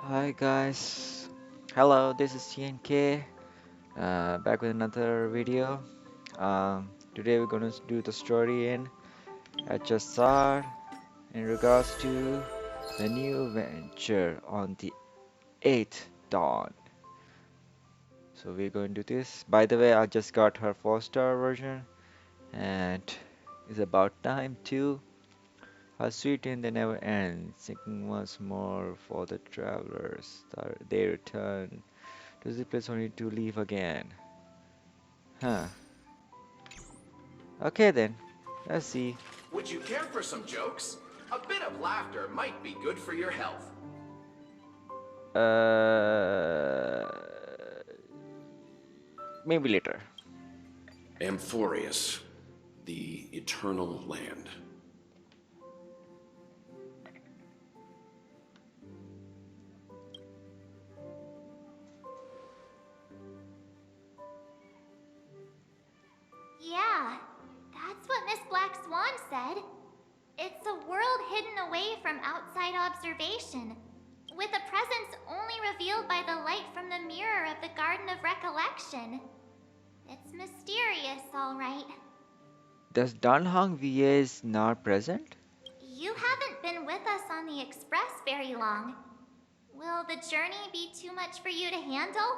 Hi guys, hello, this is TNK, back with another video. Today we're gonna do the story in HSR in regards to the new venture on the 8th dawn. So we're going to do this. By the way, I just got her 4-star version and it's about time too. How sweet and they never end, seeking once more for the travelers. They return to the place only to leave again. Huh. Okay then. Let's see. Would you care for some jokes? A bit of laughter might be good for your health. Uh, Maybe later. Amphorius, the eternal land. Yeah, that's what Miss Black Swan said. It's a world hidden away from outside observation, with a presence only revealed by the light from the mirror of the Garden of Recollection. It's mysterious, all right. Does Danhang VA is not present? You haven't been with us on the Express very long. Will the journey be too much for you to handle?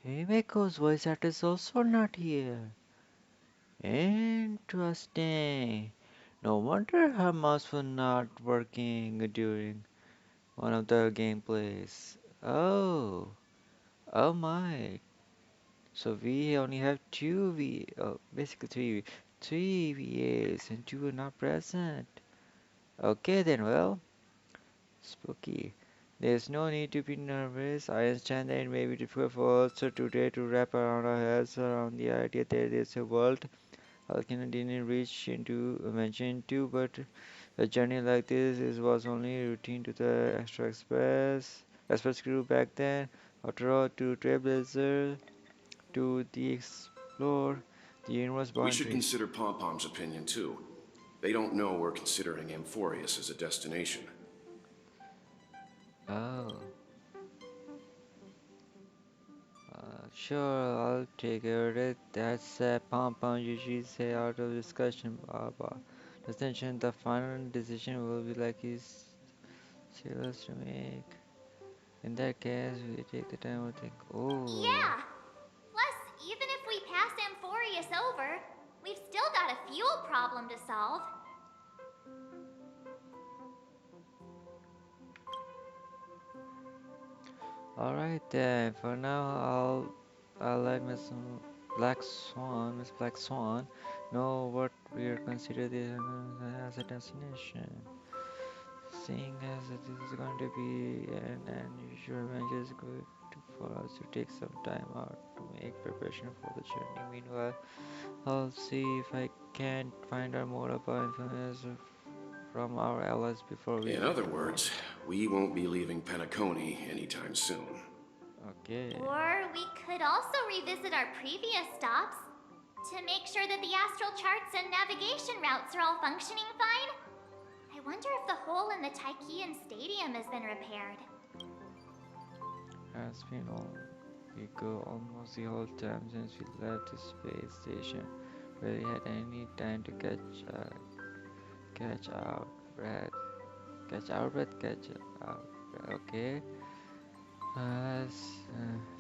Himeko's voice actor is also not here. Interesting. No wonder her mouse was not working during one of the gameplays. Oh my. So we only have basically three VAs and two are not present. Okay then, well, spooky. There's no need to be nervous. I understand that it may be difficult for us today to wrap around our heads around the idea that there's a world Alkina didn't reach into mention into, but a journey like this was only routine to the express crew back then. After all, to Trailblazer, to the explore the universe We should boundaries. consider Pom Pom's opinion too. They don't know we're considering Amphorius as a destination. Oh, sure, I'll take care of it. That's a pom pom usually say out of discussion. Distinction, the final decision will be like his serious to make. In that case, we take the time to think. Oh, Yeah! Plus, even if we pass Amphorius over, we've still got a fuel problem to solve. alright then. For now, I'll let Miss Black Swan, know what we are considering as a destination. Seeing as this is going to be an unusual adventure, it's good for us to take some time out to make preparation for the journey. Meanwhile, I'll see if I can find out more about information from our allies before we In leave. other words, we won't be leaving Penacony anytime soon. Okay. Or we could also revisit our previous stops to make sure that the astral charts and navigation routes are all functioning fine. I wonder if the hole in the Tychean Stadium has been repaired. Has been all we go almost the whole time since we left the space station. Barely had any time to catch out breath, catch out breath. Okay.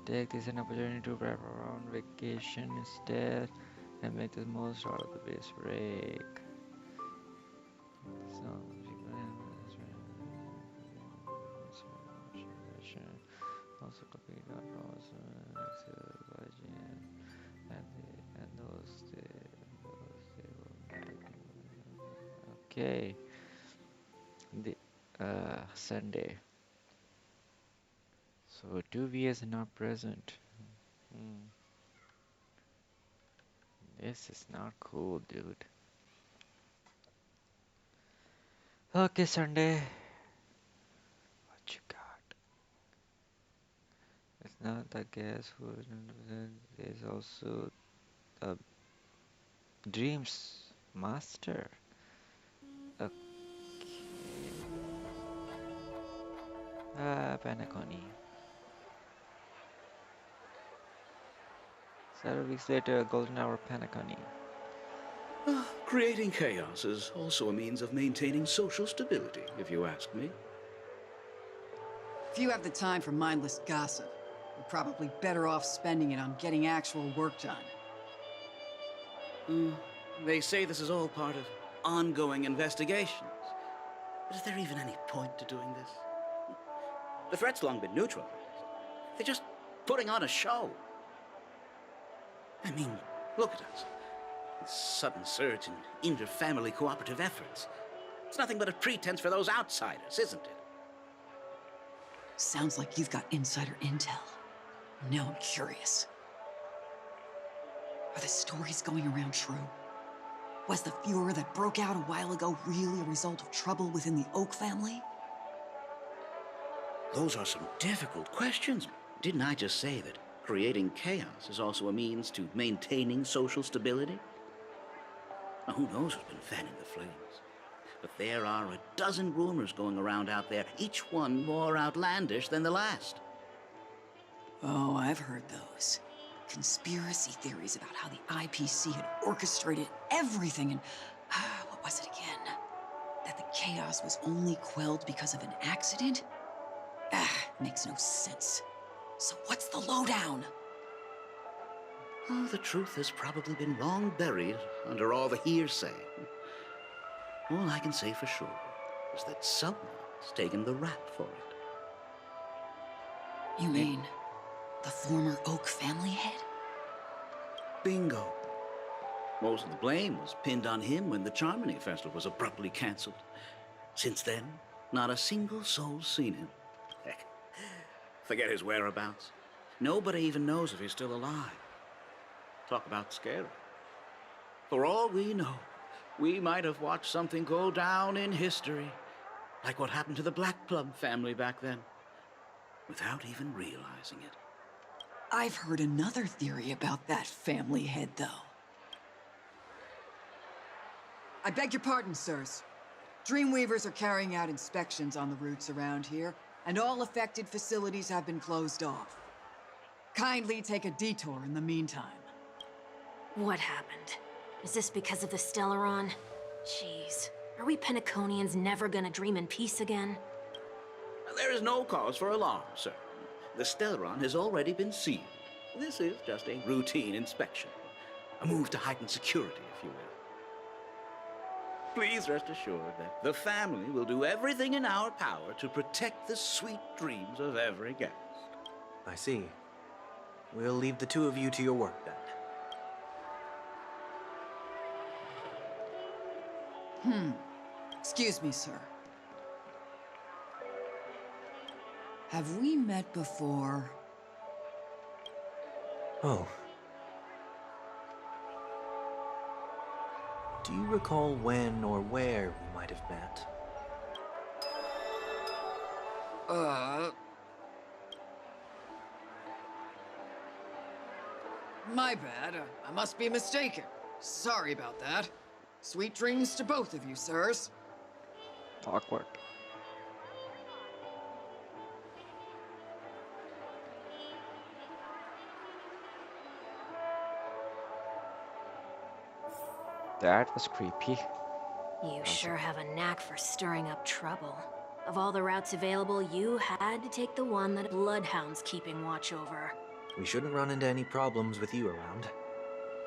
Take this an opportunity to wrap around vacation instead and make the most out of the base break. So, also complete our notes and those they will okay. The Sunday. So 2 VS not present. Hmm. This is not cool, dude. Okay, Sunday. What you got? Not the guess who is also the dreams master. Okay. Panaconi. Several weeks later, golden hour Panaconi. Creating chaos is also a means of maintaining social stability, if you ask me. If you have the time for mindless gossip, you're probably better off spending it on getting actual work done. They say this is all part of ongoing investigations. But is there even any point to doing this? The threat's long been neutralized. They're just putting on a show. I mean, look at us. This sudden surge in inter-family cooperative efforts. It's nothing but a pretense for those outsiders, isn't it? Sounds like you've got insider intel. Now I'm curious. Are the stories going around true? Was the furor that broke out a while ago really a result of trouble within the Oak family? Those are some difficult questions. Didn't I just say that creating chaos is also a means to maintaining social stability? Now, who knows who's been fanning the flames? But there are a dozen rumors going around out there, each one more outlandish than the last. Oh, I've heard those. Conspiracy theories about how the IPC had orchestrated everything and... what was it again? That the chaos was only quelled because of an accident? Makes no sense. So what's the lowdown? Oh, the truth has probably been long buried under all the hearsay. All I can say for sure is that someone's taken the rap for it. You mean the former Oak family head? Bingo. Most of the blame was pinned on him when the Charmony Festival was abruptly cancelled. Since then, not a single soul's seen him. Heck, forget his whereabouts. Nobody even knows if he's still alive. Talk about scary. For all we know, we might have watched something go down in history, like what happened to the Black Plum family back then, without even realizing it. I've heard another theory about that family head, though. I beg your pardon, sirs. Dreamweavers are carrying out inspections on the routes around here, and all affected facilities have been closed off. Kindly take a detour in the meantime. What happened? Is this because of the Stellaron? Jeez, are we Penaconians never gonna dream in peace again? There is no cause for alarm, sir. The Stellaron has already been sealed. This is just a routine inspection. A move to heighten security, if you will. Please rest assured that the family will do everything in our power to protect the sweet dreams of every guest. I see. We'll leave the two of you to your work then. Excuse me, sir. Have we met before? Oh. Do you recall when or where we might have met? My bad. I must be mistaken. Sorry about that. Sweet dreams to both of you, sirs. Awkward. That was creepy. You sure have a knack for stirring up trouble. Of all the routes available, you had to take the one that Bloodhound's keeping watch over. We shouldn't run into any problems with you around.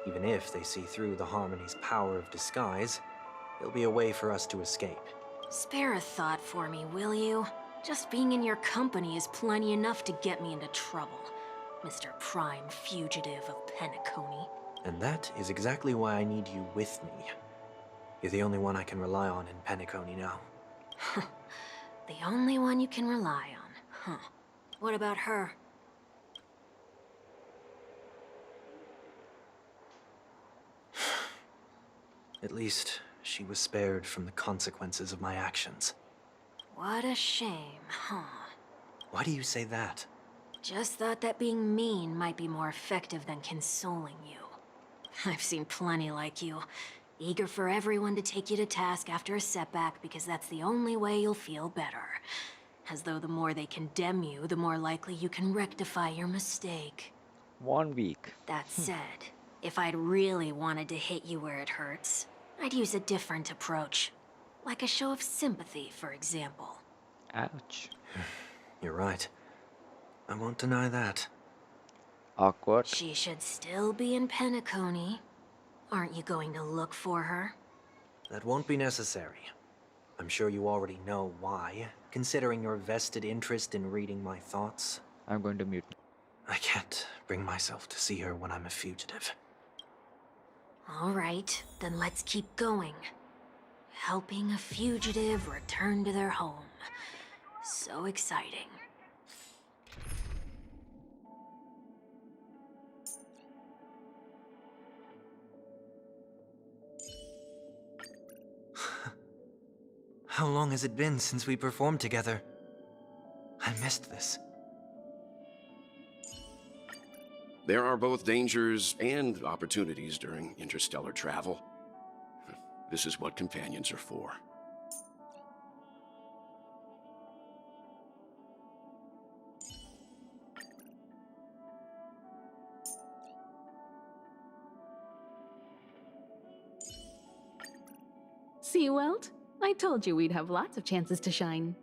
Even if they see through the Harmony's power of disguise, there'll be a way for us to escape. Spare a thought for me, will you? Just being in your company is plenty enough to get me into trouble, Mr. Prime Fugitive of Penacony. And that is exactly why I need you with me. You're the only one I can rely on in Penacony now. The only one you can rely on, huh? What about her? At least, she was spared from the consequences of my actions. What a shame, huh? Why do you say that? Just thought that being mean might be more effective than consoling you. I've seen plenty like you. Eager for everyone to take you to task after a setback because that's the only way you'll feel better. As though the more they condemn you, the more likely you can rectify your mistake. 1 week. That said, if I'd really wanted to hit you where it hurts, I'd use a different approach. Like a show of sympathy, for example. Ouch. You're right. I won't deny that. Awkward. She should still be in Penacony. Aren't you going to look for her? That won't be necessary. I'm sure you already know why, considering your vested interest in reading my thoughts. I'm going to mute. I can't bring myself to see her when I'm a fugitive. All right, then let's keep going. Helping a fugitive return to their home. So exciting. How long has it been since we performed together? I missed this. There are both dangers and opportunities during interstellar travel. This is what companions are for. See, Welt? I told you we'd have lots of chances to shine.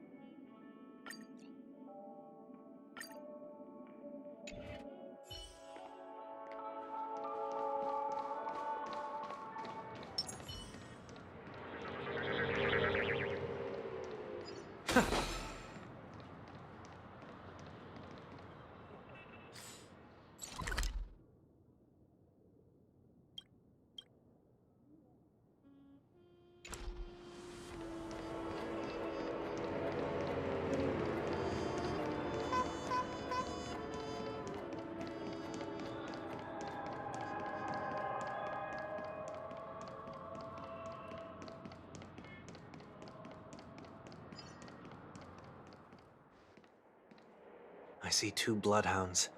I see 2 bloodhounds.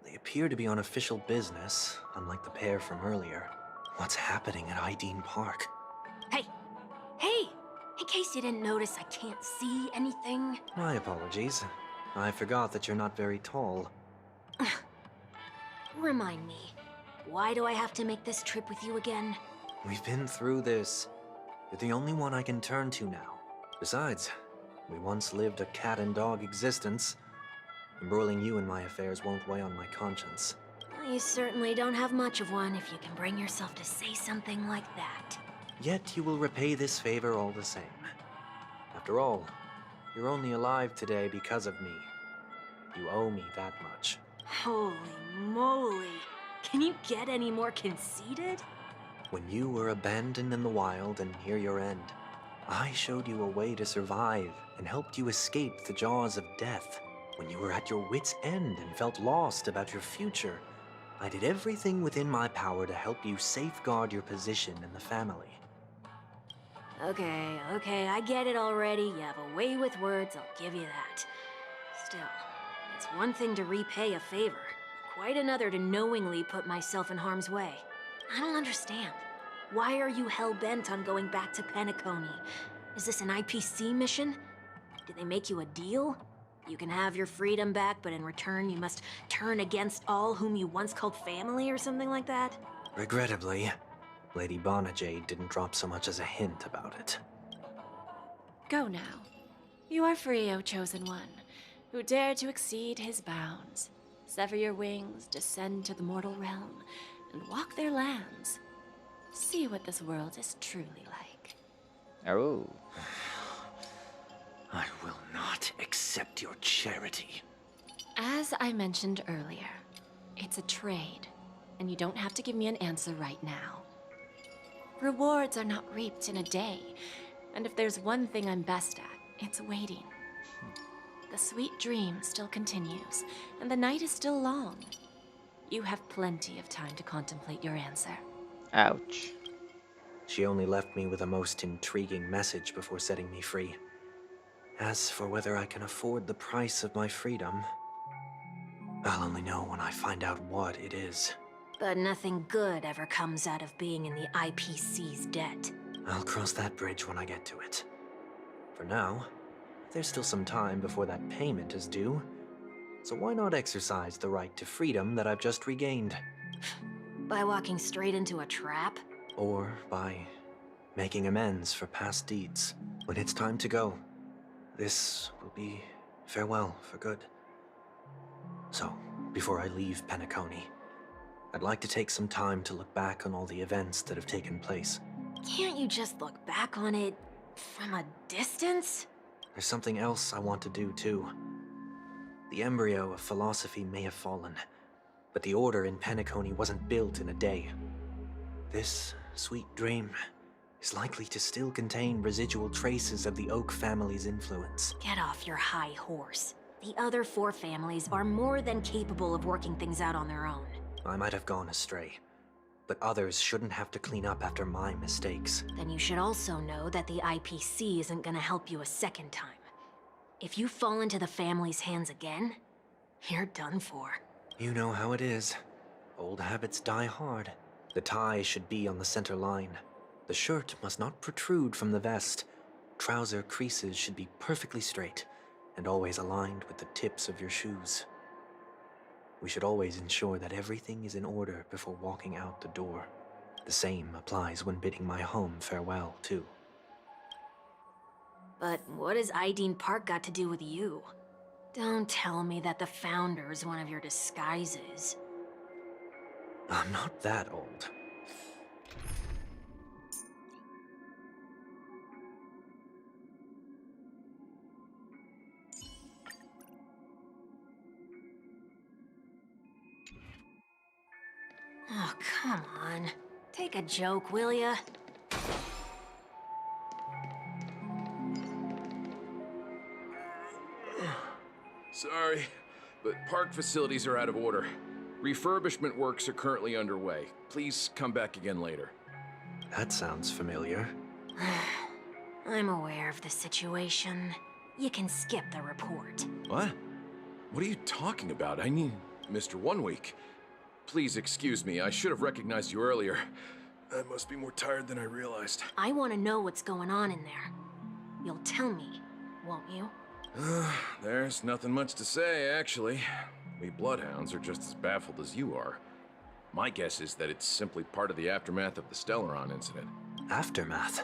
They appear to be on official business, unlike the pair from earlier. What's happening at Ideen Park? Hey! Hey! In case you didn't notice, I can't see anything. My apologies. I forgot that you're not very tall. Remind me, why do I have to make this trip with you again? We've been through this. You're the only one I can turn to now. Besides, we once lived a cat and dog existence. Embroiling you in my affairs won't weigh on my conscience. Well, you certainly don't have much of one if you can bring yourself to say something like that. Yet you will repay this favor all the same. After all, you're only alive today because of me. You owe me that much. Holy moly! Can you get any more conceited? When you were abandoned in the wild and near your end, I showed you a way to survive and helped you escape the jaws of death. When you were at your wit's end and felt lost about your future, I did everything within my power to help you safeguard your position in the family. Okay, I get it already. You have a way with words, I'll give you that. Still, it's one thing to repay a favor, quite another to knowingly put myself in harm's way. I don't understand. Why are you hell-bent on going back to Penacony? Is this an IPC mission? Did they make you a deal? You can have your freedom back, but in return you must turn against all whom you once called family or something like that? Regrettably, Lady Bonajade didn't drop so much as a hint about it. Go now. You are free, O Chosen One, who dared to exceed his bounds. Sever your wings, descend to the mortal realm, and walk their lands. See what this world is truly like. Oh. I will not accept your charity. As I mentioned earlier, it's a trade, and you don't have to give me an answer right now. Rewards are not reaped in a day, and if there's one thing I'm best at, it's waiting. The sweet dream still continues, and the night is still long. You have plenty of time to contemplate your answer. Ouch. She only left me with a most intriguing message before setting me free. As for whether I can afford the price of my freedom, I'll only know when I find out what it is. But nothing good ever comes out of being in the IPC's debt. I'll cross that bridge when I get to it. For now, there's still some time before that payment is due. So why not exercise the right to freedom that I've just regained? By walking straight into a trap? Or by making amends for past deeds. When it's time to go, this will be farewell for good. So, before I leave Penacony, I'd like to take some time to look back on all the events that have taken place. Can't you just look back on it from a distance? There's something else I want to do too. The embryo of philosophy may have fallen, but the order in Penacony wasn't built in a day. This sweet dream is likely to still contain residual traces of the Oak family's influence. Get off your high horse. The other 4 families are more than capable of working things out on their own. I might have gone astray, but others shouldn't have to clean up after my mistakes. Then you should also know that the IPC isn't gonna help you a second time. If you fall into the family's hands again, you're done for. You know how it is. Old habits die hard. The tie should be on the center line. The shirt must not protrude from the vest. Trouser creases should be perfectly straight, and always aligned with the tips of your shoes. We should always ensure that everything is in order before walking out the door. The same applies when bidding my home farewell, too. But what has Ideen Park got to do with you? Don't tell me that the Founder's one of your disguises. I'm not that old. Oh, come on. Take a joke, will ya? Sorry, but park facilities are out of order. Refurbishment works are currently underway. Please come back again later. That sounds familiar. I'm aware of the situation. You can skip the report. What? What are you talking about? I mean, Mr. 1 Week. Please excuse me, I should have recognized you earlier. I must be more tired than I realized. I want to know what's going on in there. You'll tell me, won't you? There's nothing much to say, actually. We Bloodhounds are just as baffled as you are. My guess is that it's simply part of the aftermath of the Stellaron incident. Aftermath?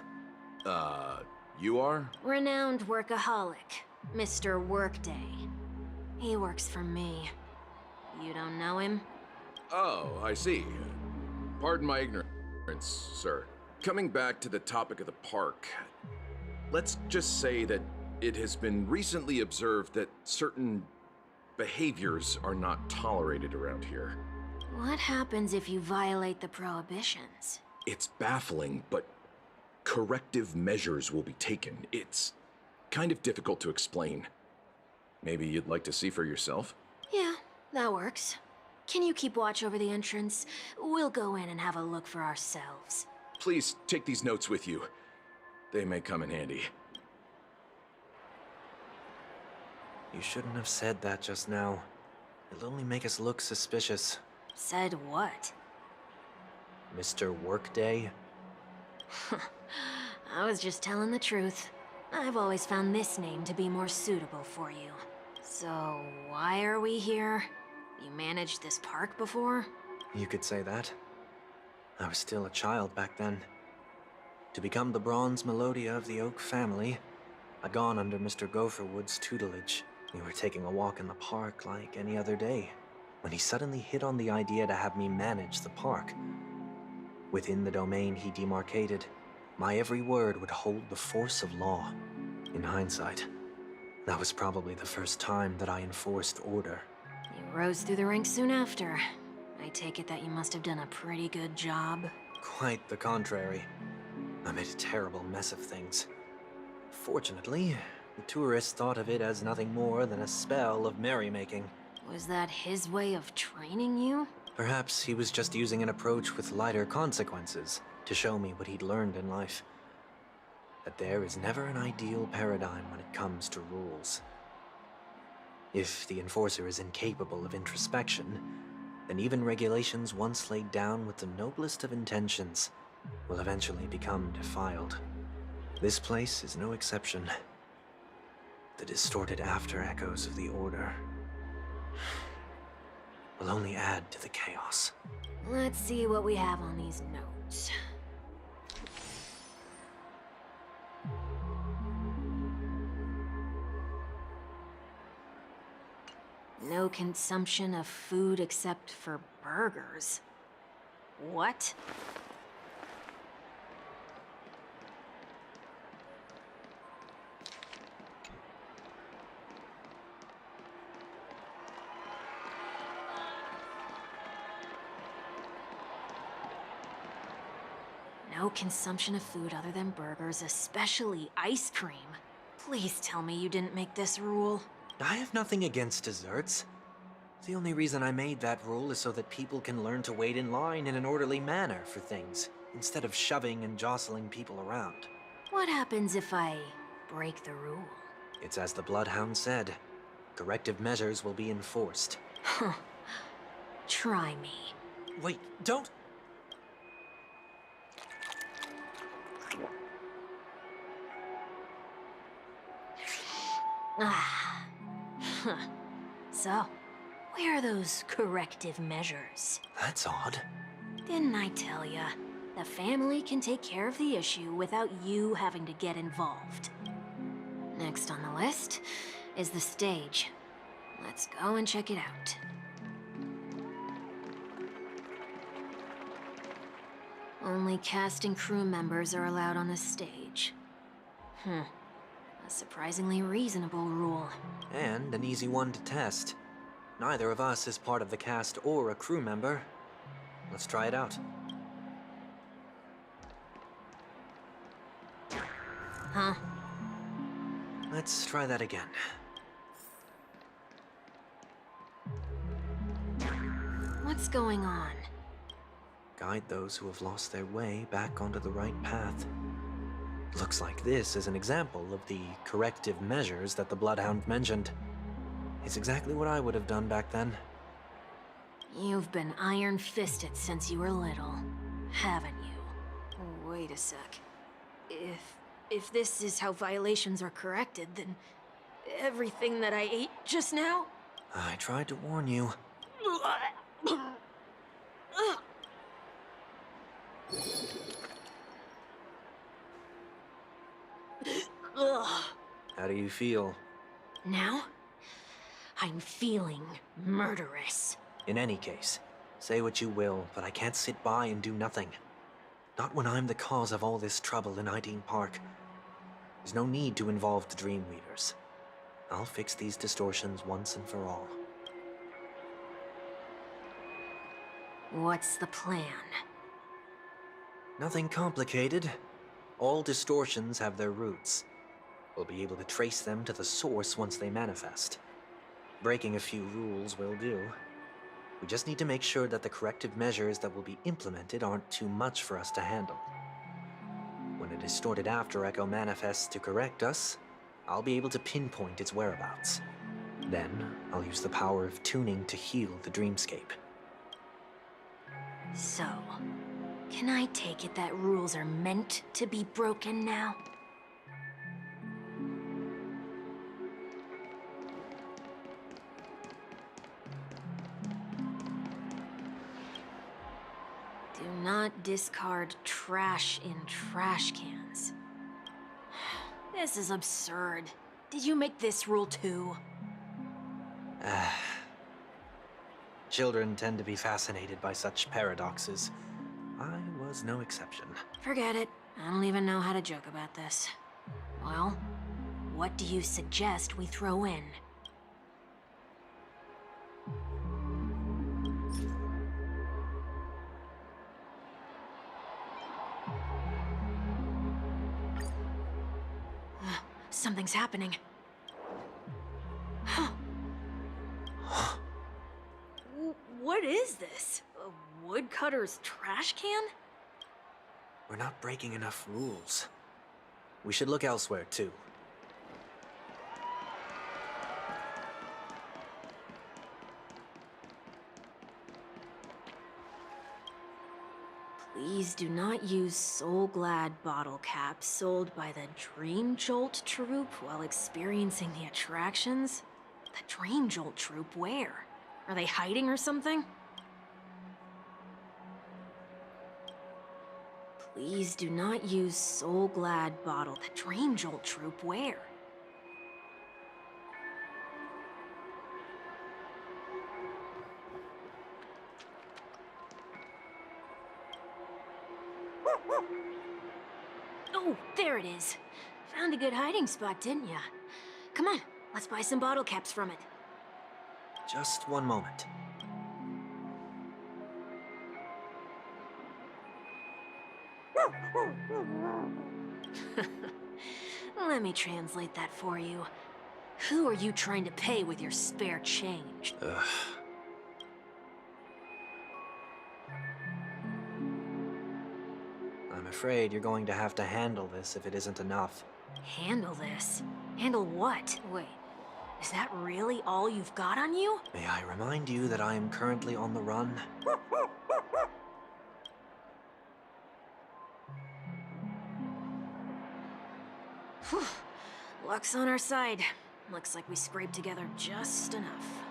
You are? Renowned workaholic, Mr. Workday. He works for me. You don't know him? Oh, I see. Pardon my ignorance, sir. Coming back to the topic of the park, let's just say that it has been recently observed that certain behaviors are not tolerated around here. What happens if you violate the prohibitions? It's baffling, but corrective measures will be taken. It's kind of difficult to explain. Maybe you'd like to see for yourself? Yeah, that works. Can you keep watch over the entrance? We'll go in and have a look for ourselves. Please take these notes with you. They may come in handy. You shouldn't have said that just now. It'll only make us look suspicious. Said what? Mr. Workday? I was just telling the truth. I've always found this name to be more suitable for you. So, why are we here? You managed this park before? You could say that. I was still a child back then. To become the bronze Melodia of the Oak family, I'd gone under Mr. Gopherwood's tutelage. We were taking a walk in the park like any other day, when he suddenly hit on the idea to have me manage the park. Within the domain he demarcated, my every word would hold the force of law. In hindsight, that was probably the first time that I enforced order. You rose through the ranks soon after. I take it that you must have done a pretty good job. Quite the contrary. I made a terrible mess of things. Fortunately, the tourists thought of it as nothing more than a spell of merrymaking. Was that his way of training you? Perhaps he was just using an approach with lighter consequences to show me what he'd learned in life. That there is never an ideal paradigm when it comes to rules. If the Enforcer is incapable of introspection, then even regulations once laid down with the noblest of intentions will eventually become defiled. This place is no exception. The distorted after-echoes of the Order will only add to the chaos. Let's see what we have on these notes. No consumption of food except for burgers. What? No consumption of food other than burgers, especially ice cream. Please tell me you didn't make this rule. I have nothing against desserts. The only reason I made that rule is so that people can learn to wait in line in an orderly manner for things, instead of shoving and jostling people around. What happens if I break the rule? It's as the Bloodhound said. Corrective measures will be enforced. Huh. Try me. Wait, don't! Ah. Huh. So, where are those corrective measures? That's odd. Didn't I tell ya? The family can take care of the issue without you having to get involved. Next on the list is the stage. Let's go and check it out. Only cast and crew members are allowed on the stage. A surprisingly reasonable rule. And an easy one to test. Neither of us is part of the cast or a crew member. Let's try it out. Huh? Let's try that again. What's going on? Guide those who have lost their way back onto the right path. Looks like this is an example of the corrective measures that the Bloodhound mentioned. It's exactly what I would have done back then. You've been iron-fisted since you were little, haven't you? Wait a sec. If this is how violations are corrected, then everything that I ate just now? I tried to warn you. Ugh. How do you feel? Now, I'm feeling murderous. In any case, say what you will, but I can't sit by and do nothing. Not when I'm the cause of all this trouble in Ideen Park. There's no need to involve the Dreamweavers. I'll fix these distortions once and for all. What's the plan? Nothing complicated. All distortions have their roots. We'll be able to trace them to the source once they manifest. Breaking a few rules will do. We just need to make sure that the corrective measures that will be implemented aren't too much for us to handle. When a distorted after-echo manifests to correct us, I'll be able to pinpoint its whereabouts. Then, I'll use the power of tuning to heal the dreamscape. So, can I take it that rules are meant to be broken now? Do not discard trash in trash cans. This is absurd. Did you make this rule too? Children tend to be fascinated by such paradoxes. I was no exception. Forget it. I don't even know how to joke about this. Well, what do you suggest we throw in? Something's happening. What is this? A woodcutter's trash can? We're not breaking enough rules. We should look elsewhere, too. Please do not use Soul Glad bottle caps sold by the Dream Jolt troupe while experiencing the attractions. The Dream Jolt troupe? Where? Are they hiding or something? Please do not use Soul Glad bottle. The Dream Jolt troupe? Where? Oh, there it is. Found a good hiding spot, didn't ya? Come on, let's buy some bottle caps from it. Just one moment. Let me translate that for you. Who are you trying to pay with your spare change? Ugh. I'm afraid you're going to have to handle this if it isn't enough. Handle this? Handle what? Wait, is that really all you've got on you? May I remind you that I am currently on the run? Whew. Luck's on our side. Looks like we scraped together just enough.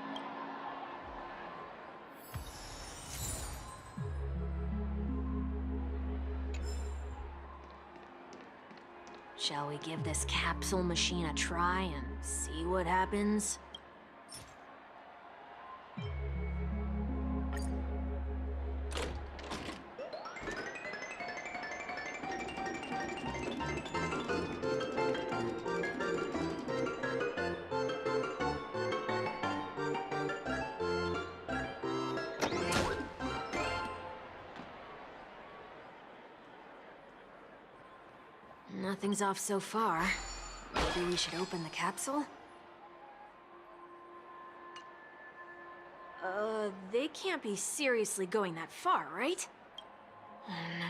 Shall we give this capsule machine a try and see what happens? Nothing's off so far. Maybe we should open the capsule? They can't be seriously going that far, right?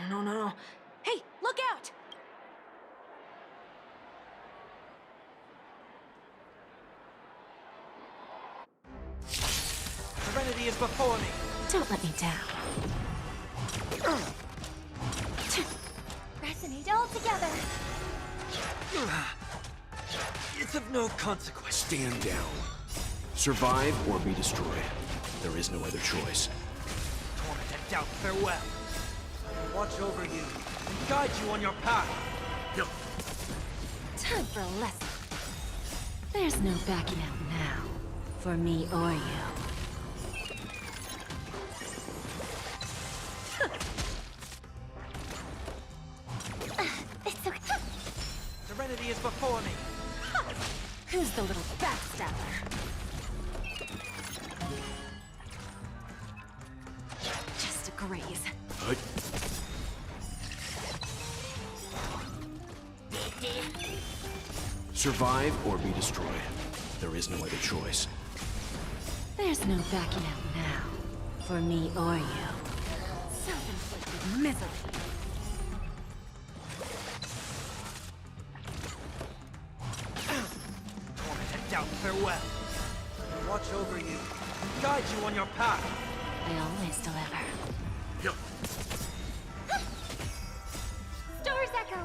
No. Hey, look out! Serenity is before me! Don't let me down. Resonate all together. It's of no consequence. Stand down. Survive or be destroyed. There is no other choice. Tormented doubt, farewell. Watch over you, and guide you on your path. Time for a lesson. There's no backing out now, for me or you. It's okay. Serenity is before me. Who's the little backstabber? Just a graze. Survive or be destroyed. There is no other choice. There's no backing out now, for me or you. Self-inflicted misery. Tormented doubt, farewell. Watch over you, and guide you on your path. I always deliver. Stars echo.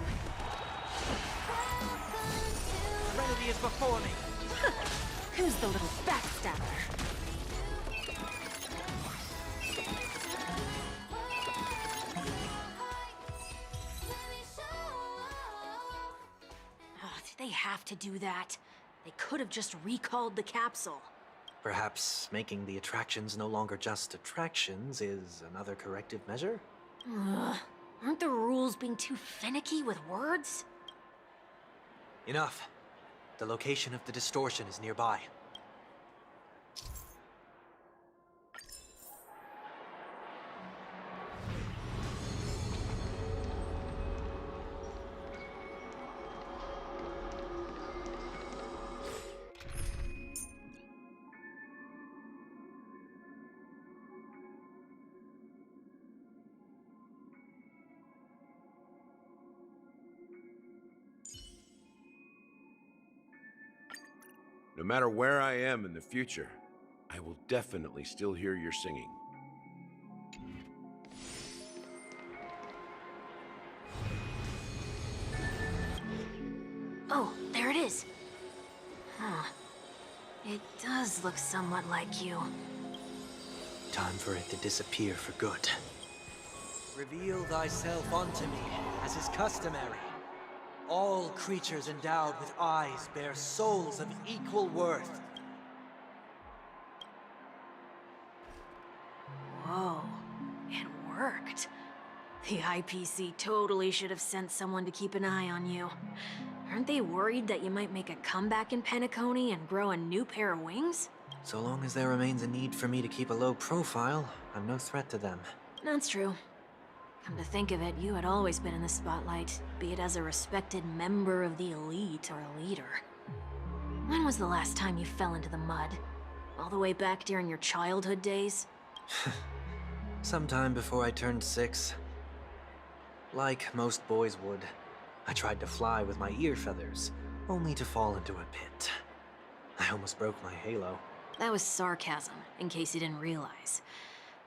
Serenity is before me. Who's the little backstabber? Oh, did they have to do that? They could have just recalled the capsule. Perhaps making the attractions no longer just attractions is another corrective measure? Ugh. Aren't the rules being too finicky with words? Enough. The location of the distortion is nearby. No matter where I am in the future, I will definitely still hear your singing. It does look somewhat like you. Time for it to disappear for good. Reveal thyself unto me, as is customary. All creatures endowed with eyes bear souls of equal worth. Whoa, it worked. The IPC totally should have sent someone to keep an eye on you. Aren't they worried that you might make a comeback in Penacony and grow a new pair of wings? So long as there remains a need for me to keep a low profile, I'm no threat to them. That's true. Come to think of it, you had always been in the spotlight, be it as a respected member of the elite or a leader. When was the last time you fell into the mud? All the way back during your childhood days? Sometime before I turned 6. Like most boys would, I tried to fly with my ear feathers, only to fall into a pit. I almost broke my halo. That was sarcasm, in case you didn't realize.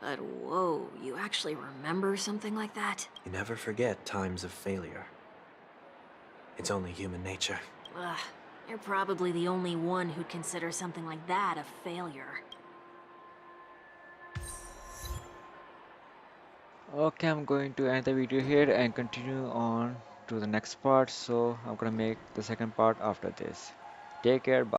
But whoa, you actually remember something like that? You never forget times of failure. It's only human nature. Ugh, you're probably the only one who'd consider something like that a failure. Okay, I'm going to end the video here and continue on to the next part. So I'm gonna make the second part after this. Take care. Bye.